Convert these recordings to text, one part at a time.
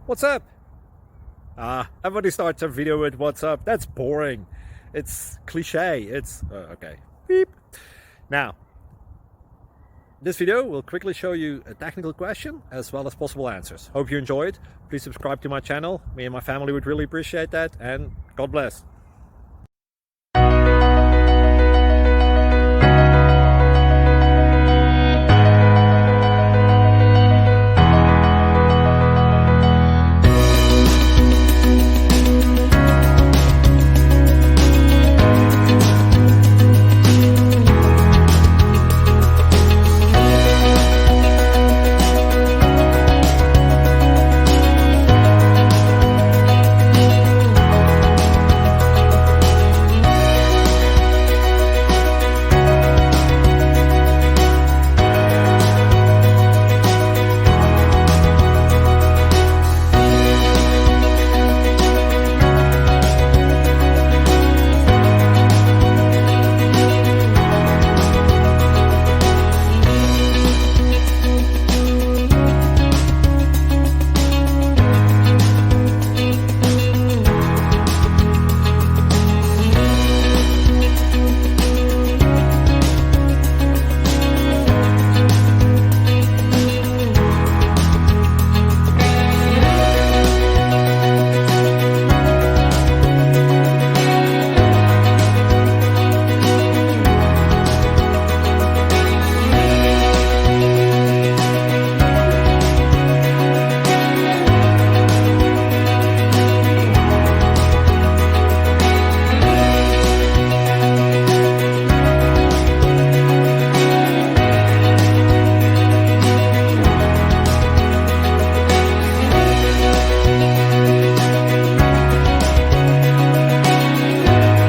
What's up? Everybody starts a video with what's up. That's boring. It's cliche. It's okay. Beep. Now, this video will quickly show you a technical question as well as possible answers. Hope you enjoyed. Please subscribe to my channel. Me and my family would really appreciate that, and God bless.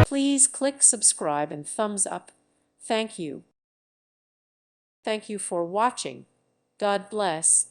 Please click subscribe and thumbs up. Thank you. Thank you for watching. God bless.